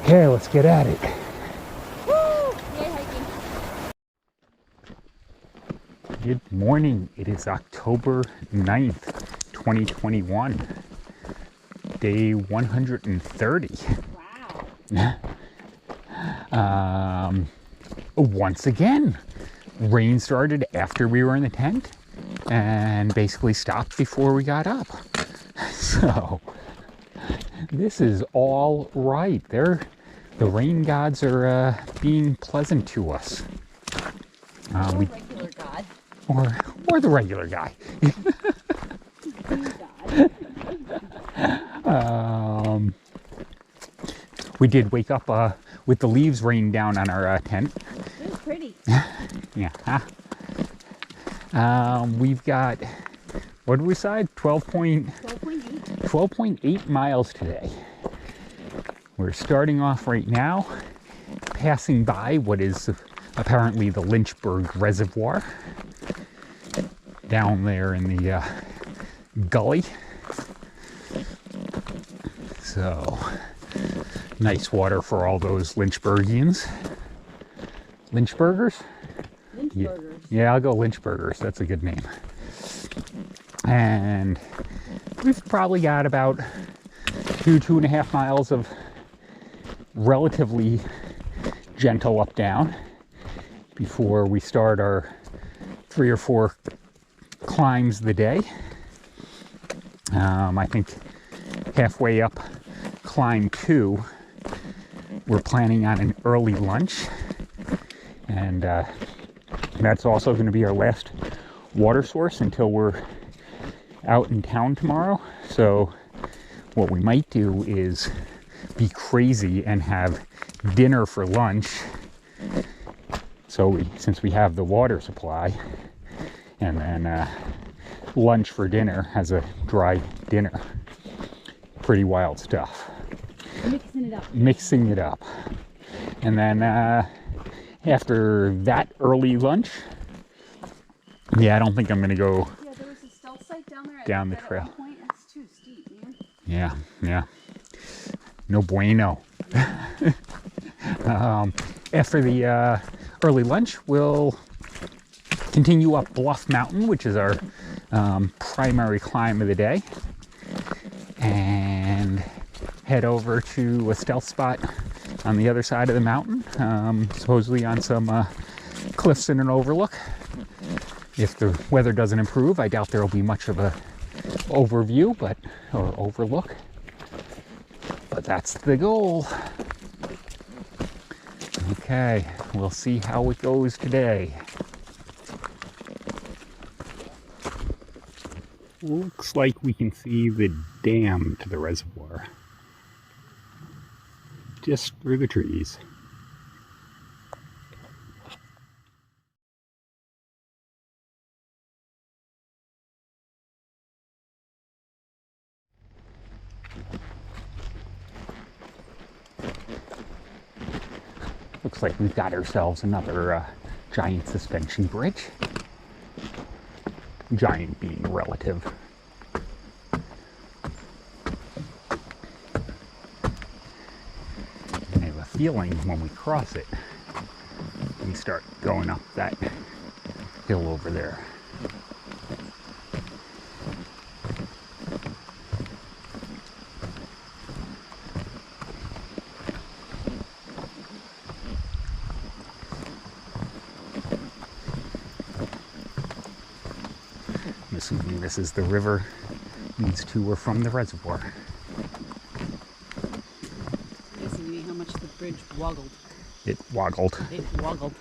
Okay, let's get at it. Woo! Yay, hiking. Good morning. It is October 9th, 2021. Day 130. Wow. Once again, rain started after we were in the tent and basically stopped before we got up. So this is all right. The rain gods are being pleasant to us. Regular God. Or the regular guy. We did wake up with the leaves raining down on our tent. It was pretty. Yeah. We've got, what did we decide? 12.8 miles today. We're starting off right now, passing by what is apparently the Lynchburg Reservoir down there in the gully. So, nice water for all those Lynchburgians. Lynchburgers? Lynchburgers. Yeah, I'll go Lynchburgers. That's a good name. And we've probably got about 2.5 miles of relatively gentle up down before we start our 3 or 4 climbs of the day. I think halfway up climb 2, we're planning on an early lunch, and that's also going to be our last water source until we're out in town tomorrow. So what we might do is be crazy and have dinner for lunch, so since we have the water supply, and then lunch for dinner as a dry dinner. Pretty wild stuff. Mixing it up. And then after that early lunch, yeah, I don't think I'm gonna go. Yeah, there was a stealth site down there. Down the trail. At one point. It's too steep, man. Yeah. No bueno. After the early lunch, we'll continue up Bluff Mountain, which is our primary climb of the day, and head over to a stealth spot on the other side of the mountain, supposedly on some cliffs and an overlook. If the weather doesn't improve, I doubt there will be much of a overview, or overlook. But that's the goal. Okay, we'll see how it goes today. Looks like we can see the dam to the reservoir just through the trees. Looks like we've got ourselves another giant suspension bridge. Giant being relative. I have a feeling when we cross it, we start going up that hill over there. Assuming this is the river leads to or from the reservoir. Amazing to me how much the bridge woggled. It woggled. It woggled.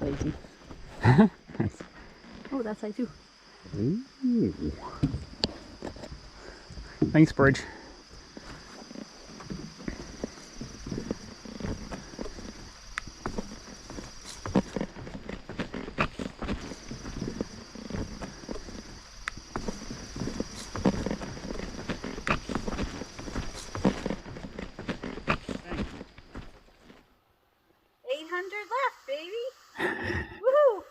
Lazy. Oh, that's I too. Ooh. Thanks, bridge. Left, baby. Woohoo!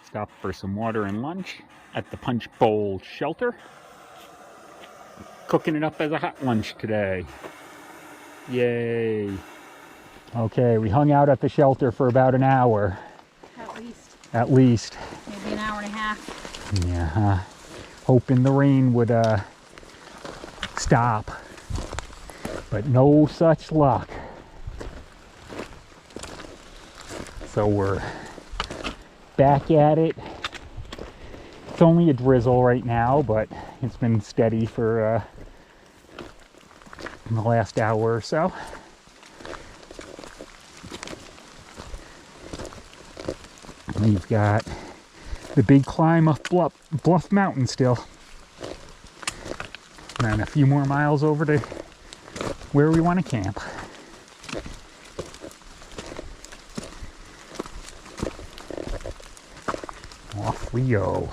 Stopped for some water and lunch at the Punchbowl Shelter. cooking it up as a hot lunch today. Yay. Okay, we hung out at the shelter for about an hour. At least. At least. Maybe an hour and a half. Yeah, hoping the rain would stop. But no such luck. So we're back at it. It's only a drizzle right now, but it's been steady for the last hour or so. We've got the big climb up Bluff Mountain still. And then a few more miles over to where we want to camp. Off we go.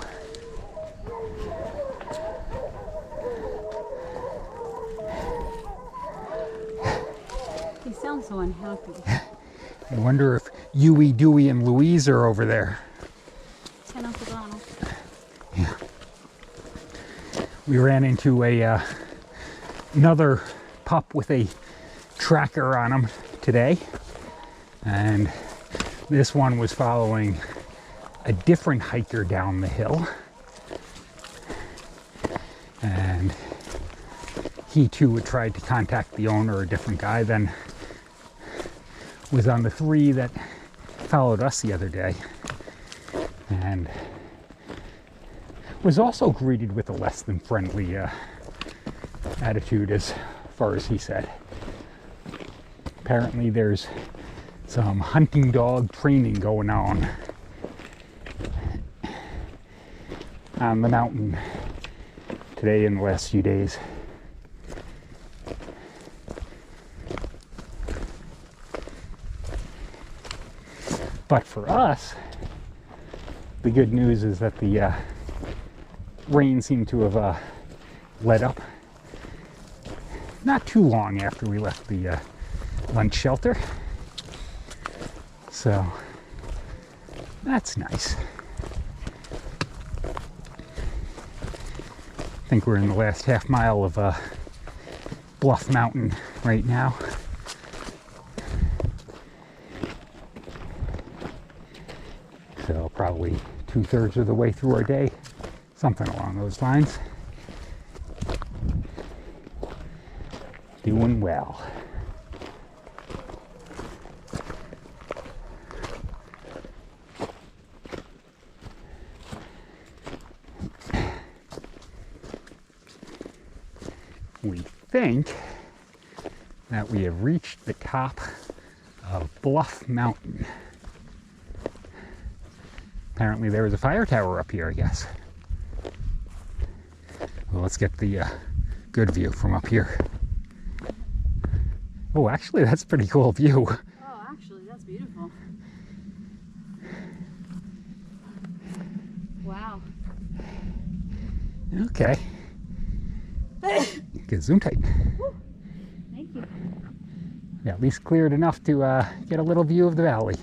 He sounds so unhappy. I wonder if Huey, Dewey, and Louise are over there. Ten Uncle Donald. Yeah. We ran into another pup with a tracker on him today, and this one was following a different hiker down the hill, and he too had tried to contact the owner, a different guy than was on the three that followed us the other day, and was also greeted with a less than friendly attitude as far as he said. Apparently there's some hunting dog training going on the mountain today in the last few days. But for us, the good news is that the rain seemed to have let up not too long after we left the lunch shelter. So that's nice. I think we're in the last half mile of Bluff Mountain right now. So probably 2/3 of the way through our day, something along those lines. Doing well. We think that we have reached the top of Bluff Mountain. Apparently there was a fire tower up here, I guess. Well, let's get the good view from up here. Oh, actually, that's a pretty cool view. Oh, actually, that's beautiful. Wow. Okay. Get zoom tight. Woo. Thank you. Yeah, at least cleared enough to get a little view of the valley.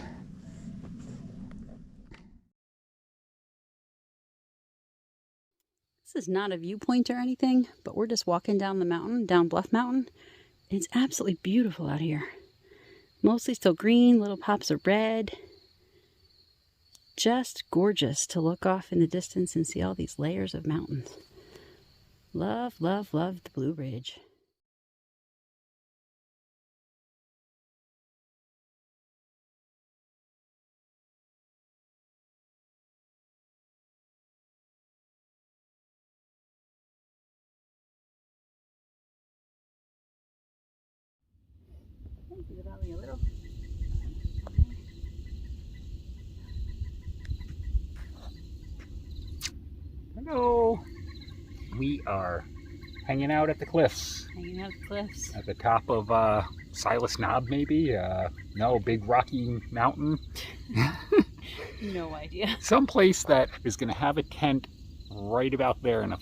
This is not a viewpoint or anything, but we're just walking down the mountain, down Bluff Mountain. It's absolutely beautiful out here. Mostly still green, little pops of red. Just gorgeous to look off in the distance and see all these layers of mountains. Love, love, love the Blue Ridge. The valley a little. Hello. We are hanging out at the cliffs. Hanging out at the cliffs. At the top of Silas Knob, maybe? No, Big Rocky Mountain. No idea. Some place that is going to have a tent right about there in a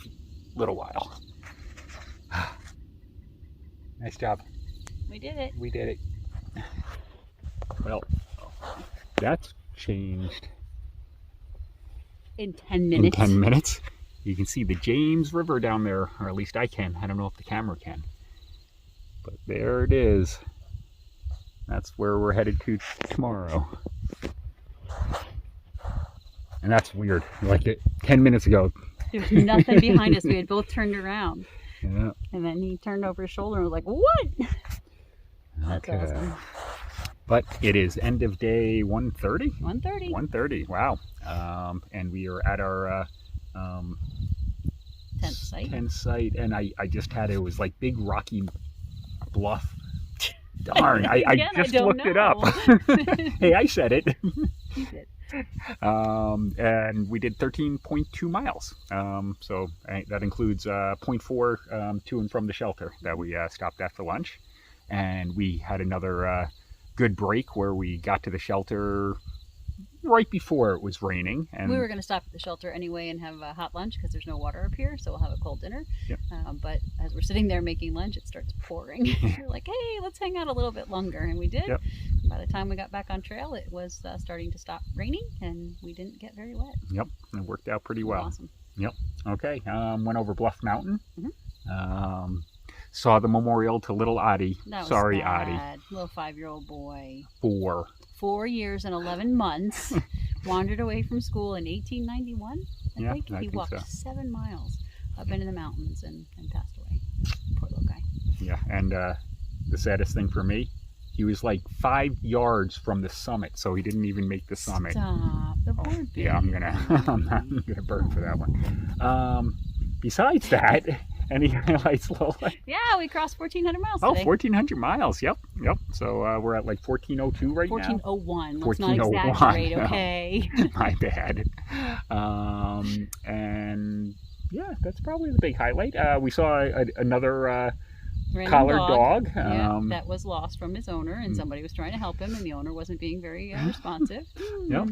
little while. Nice job. We did it. We did it. Well, that's changed In 10 minutes. in 10 minutes. You can see the James River down there, or at least I can. I don't know if the camera can. But there it is. That's where we're headed to tomorrow. And that's weird. Like 10 minutes ago. There was nothing behind us. We had both turned around. Yeah. And then he turned over his shoulder and was like, what? That's Okay. awesome. But it is end of day 1:30? 1:30. 1:30, wow. And we are at our tent site. And I just had, it was like big rocky bluff. Darn, I just looked it up. Hey, I said it. You did. And we did 13.2 miles. So that includes 0.4 to and from the shelter that we stopped at for lunch. And we had another good break where we got to the shelter right before it was raining. And we were going to stop at the shelter anyway and have a hot lunch because there's no water up here, so we'll have a cold dinner. Yep. But as we're sitting there making lunch, it starts pouring. We're like, hey, let's hang out a little bit longer, and we did. Yep. By the time we got back on trail, it was starting to stop raining, and we didn't get very wet. Yep, it worked out pretty well. Awesome. Yep. Okay. Went over Bluff Mountain. Mm-hmm. Saw the memorial to little Ottie. That was Sorry, sad. Ottie. Little 5-year-old boy. 4 years and 11 months. Wandered away from school in 1891. I think he walked so. 7 miles up into the mountains and passed away. Poor little guy. Yeah, and the saddest thing for me, he was like 5 yards from the summit, so he didn't even make the summit. Stop. The poor baby. Yeah, I'm gonna burn for that one. Besides that, any highlights, Lola? Yeah, we crossed 1,400 miles Oh, today. 1,400 miles. Yep. So we're at like 1,402 right now. 1401. Let's 1401. not exaggerate, okay? My bad. And yeah, that's probably the big highlight. We saw another Random collared dog. Yeah, that was lost from his owner, and somebody was trying to help him, and the owner wasn't being very responsive. Yep.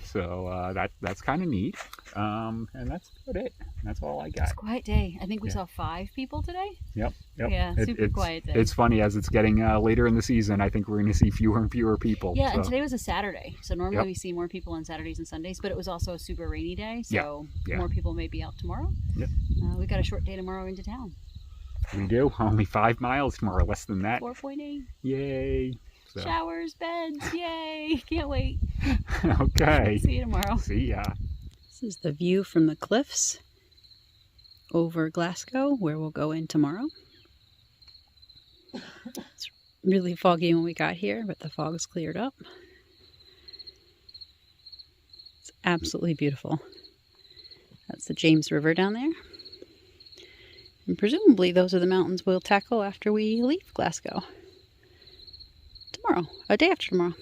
So that's kind of neat. And that's about it. That's all I got. It's a quiet day. I think we saw 5 people today. Yep. Yeah, super quiet day. It's funny, as it's getting later in the season, I think we're going to see fewer and fewer people. Yeah, so. and today was a Saturday. So normally we see more people on Saturdays and Sundays, but it was also a super rainy day. So more people may be out tomorrow. Yep. We got a short day tomorrow into town. We do. Only 5 miles tomorrow, less than that. 4.8. Yay. So. Showers, beds, yay. Can't wait. Okay. See you tomorrow. See ya. This is the view from the cliffs over Glasgow, where we'll go in tomorrow. It's really foggy when we got here, but the fog's cleared up. It's absolutely beautiful. That's the James River down there. And presumably those are the mountains we'll tackle after we leave Glasgow. Tomorrow, a day after tomorrow.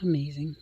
Amazing.